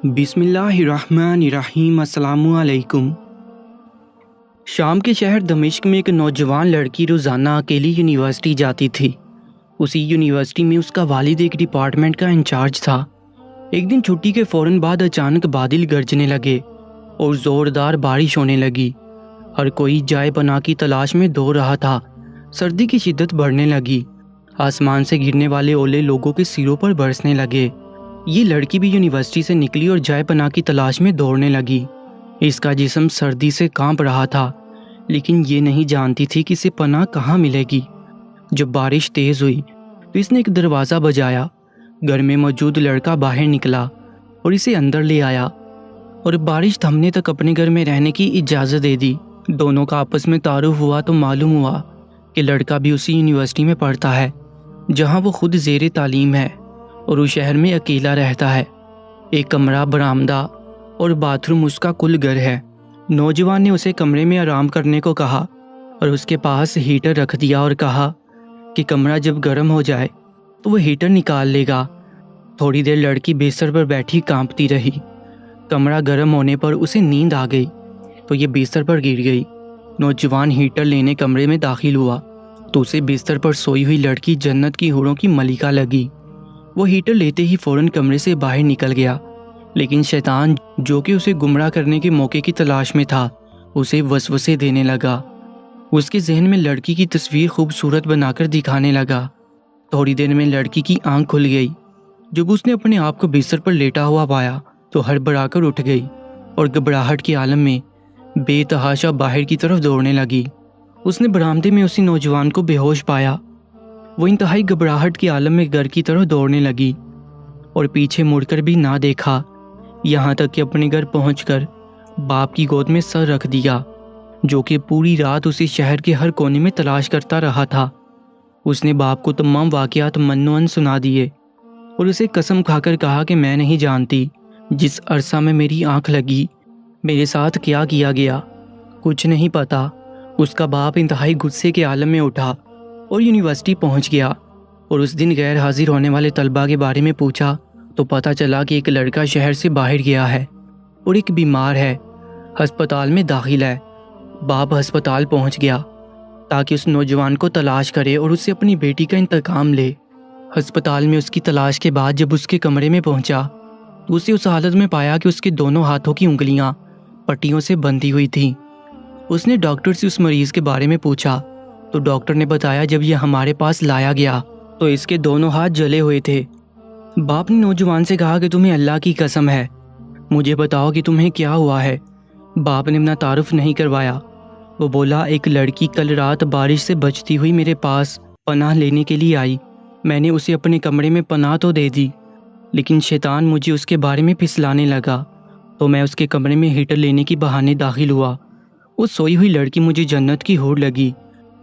بسم اللہ الرحمن الرحیم۔ السلام علیکم۔ شام کے شہر دمشق میں ایک نوجوان لڑکی روزانہ اکیلی یونیورسٹی جاتی تھی۔ اسی یونیورسٹی میں اس کا والد ایک ڈپارٹمنٹ کا انچارج تھا۔ ایک دن چھٹی کے فوراً بعد اچانک بادل گرجنے لگے اور زوردار بارش ہونے لگی۔ ہر کوئی جائے پناہ کی تلاش میں دوڑ رہا تھا۔ سردی کی شدت بڑھنے لگی۔ آسمان سے گرنے والے اولے لوگوں کے سروں پر برسنے لگے۔ یہ لڑکی بھی یونیورسٹی سے نکلی اور جائے پناہ کی تلاش میں دوڑنے لگی۔ اس کا جسم سردی سے کانپ رہا تھا، لیکن یہ نہیں جانتی تھی کہ اسے پناہ کہاں ملے گی۔ جب بارش تیز ہوئی تو اس نے ایک دروازہ بجایا۔ گھر میں موجود لڑکا باہر نکلا اور اسے اندر لے آیا اور بارش تھمنے تک اپنے گھر میں رہنے کی اجازت دے دی۔ دونوں کا آپس میں تعارف ہوا تو معلوم ہوا کہ لڑکا بھی اسی یونیورسٹی میں پڑھتا ہے جہاں وہ خود زیر تعلیم ہے اور اس شہر میں اکیلا رہتا ہے۔ ایک کمرہ، برآمدہ اور باتھ روم اس کا کل گھر ہے۔ نوجوان نے اسے کمرے میں آرام کرنے کو کہا اور اس کے پاس ہیٹر رکھ دیا اور کہا کہ کمرہ جب گرم ہو جائے تو وہ ہیٹر نکال لے گا۔ تھوڑی دیر لڑکی بستر پر بیٹھی کانپتی رہی۔ کمرہ گرم ہونے پر اسے نیند آ گئی تو یہ بستر پر گر گئی۔ نوجوان ہیٹر لینے کمرے میں داخل ہوا تو اسے بستر پر سوئی ہوئی لڑکی جنت کی حوروں کی ملکہ لگی۔ وہ ہیٹر لیتے ہی فوراً کمرے سے باہر نکل گیا، لیکن شیطان جو کہ اسے گمراہ کرنے کے موقع کی تلاش میں تھا اسے وسوسے دینے لگا۔ اس کے ذہن میں لڑکی کی تصویر خوبصورت بنا کر دکھانے لگا۔ تھوڑی دیر میں لڑکی کی آنکھ کھل گئی۔ جب اس نے اپنے آپ کو بستر پر لیٹا ہوا پایا تو ہڑبڑا کر اٹھ گئی اور گھبراہٹ کے عالم میں بے تحاشا باہر کی طرف دوڑنے لگی۔ اس نے برآمدے میں اسی نوجوان کو بے ہوش پایا۔ وہ انتہائی گھبراہٹ کے عالم میں گھر کی طرف دوڑنے لگی اور پیچھے مڑ کر بھی نہ دیکھا، یہاں تک کہ اپنے گھر پہنچ کر باپ کی گود میں سر رکھ دیا، جو کہ پوری رات اسی شہر کے ہر کونے میں تلاش کرتا رہا تھا۔ اس نے باپ کو تمام واقعات منوعن سنا دیے اور اسے قسم کھا کر کہا کہ میں نہیں جانتی جس عرصہ میں میری آنکھ لگی میرے ساتھ کیا کیا گیا، کچھ نہیں پتا۔ اس کا باپ انتہائی غصے کے عالم میں اٹھا اور یونیورسٹی پہنچ گیا اور اس دن غیر حاضر ہونے والے طلباء کے بارے میں پوچھا تو پتہ چلا کہ ایک لڑکا شہر سے باہر گیا ہے اور ایک بیمار ہے، ہسپتال میں داخل ہے۔ باپ ہسپتال پہنچ گیا تاکہ اس نوجوان کو تلاش کرے اور اس سے اپنی بیٹی کا انتقام لے۔ ہسپتال میں اس کی تلاش کے بعد جب اس کے کمرے میں پہنچا تو اسے اس حالت میں پایا کہ اس کے دونوں ہاتھوں کی انگلیاں پٹیوں سے بندھی ہوئی تھیں۔ اس نے ڈاکٹر سے اس مریض کے بارے میں پوچھا تو ڈاکٹر نے بتایا جب یہ ہمارے پاس لایا گیا تو اس کے دونوں ہاتھ جلے ہوئے تھے۔ باپ نے نوجوان سے کہا کہ تمہیں اللہ کی قسم ہے، مجھے بتاؤ کہ تمہیں کیا ہوا ہے۔ باپ نے اپنا تعارف نہیں کروایا۔ وہ بولا ایک لڑکی کل رات بارش سے بچتی ہوئی میرے پاس پناہ لینے کے لیے آئی۔ میں نے اسے اپنے کمرے میں پناہ تو دے دی، لیکن شیطان مجھے اس کے بارے میں پھسلانے لگا تو میں اس کے کمرے میں ہیٹر لینے کی بہانے داخل ہوا۔ وہ سوئی ہوئی لڑکی مجھے جنت کی حور لگی۔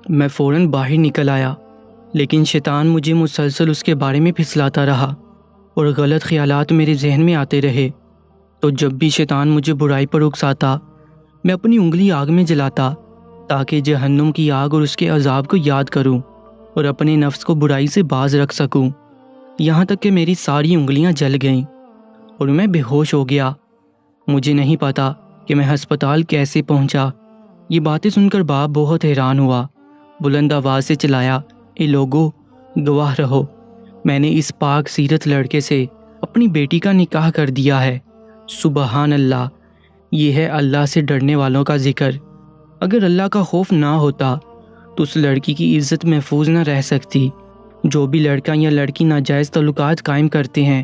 میں فوراً باہر نکل آیا، لیکن شیطان مجھے مسلسل اس کے بارے میں پھسلاتا رہا اور غلط خیالات میرے ذہن میں آتے رہے۔ تو جب بھی شیطان مجھے برائی پر اکساتا میں اپنی انگلی آگ میں جلاتا تاکہ جہنم کی آگ اور اس کے عذاب کو یاد کروں اور اپنے نفس کو برائی سے باز رکھ سکوں، یہاں تک کہ میری ساری انگلیاں جل گئیں اور میں بے ہوش ہو گیا۔ مجھے نہیں پتا کہ میں ہسپتال کیسے پہنچا۔ یہ باتیں سن کر باپ بہت حیران ہوا۔ بلند آواز سے چلایا، اے لوگو، گواہ رہو، میں نے اس پاک سیرت لڑکے سے اپنی بیٹی کا نکاح کر دیا ہے۔ سبحان اللہ، یہ ہے اللہ سے ڈرنے والوں کا ذکر۔ اگر اللہ کا خوف نہ ہوتا تو اس لڑکی کی عزت محفوظ نہ رہ سکتی۔ جو بھی لڑکا یا لڑکی ناجائز تعلقات قائم کرتے ہیں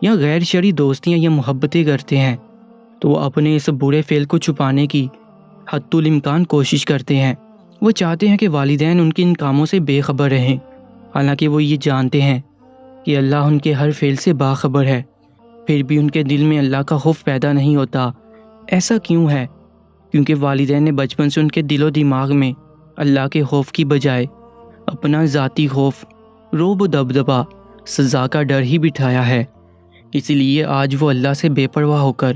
یا غیر شرعی دوستیاں یا محبتیں کرتے ہیں تو وہ اپنے اس برے فعل کو چھپانے کی حتی الامکان کوشش کرتے ہیں۔ وہ چاہتے ہیں کہ والدین ان کے ان کاموں سے بے خبر رہیں، حالانکہ وہ یہ جانتے ہیں کہ اللہ ان کے ہر فعل سے باخبر ہے، پھر بھی ان کے دل میں اللہ کا خوف پیدا نہیں ہوتا۔ ایسا کیوں ہے؟ کیونکہ والدین نے بچپن سے ان کے دل و دماغ میں اللہ کے خوف کی بجائے اپنا ذاتی خوف، رعب و دبدبہ، سزا کا ڈر ہی بٹھایا ہے۔ اسی لیے آج وہ اللہ سے بے پرواہ ہو کر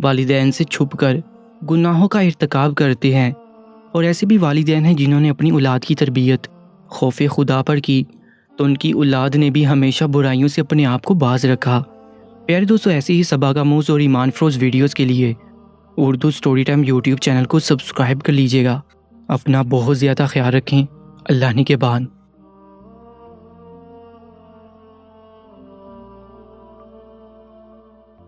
والدین سے چھپ کر گناہوں کا ارتکاب کرتے ہیں۔ اور ایسے بھی والدین ہیں جنہوں نے اپنی اولاد کی تربیت خوف خدا پر کی تو ان کی اولاد نے بھی ہمیشہ برائیوں سے اپنے آپ کو باز رکھا۔ پیارے دوستو، ایسے ہی سبق آموز اور ایمان فروز ویڈیوز کے لیے Urdu story time YouTube channel کو سبسکرائب کر لیجیے گا۔ اپنا بہت زیادہ خیال رکھیں۔ اللہ نگہبان۔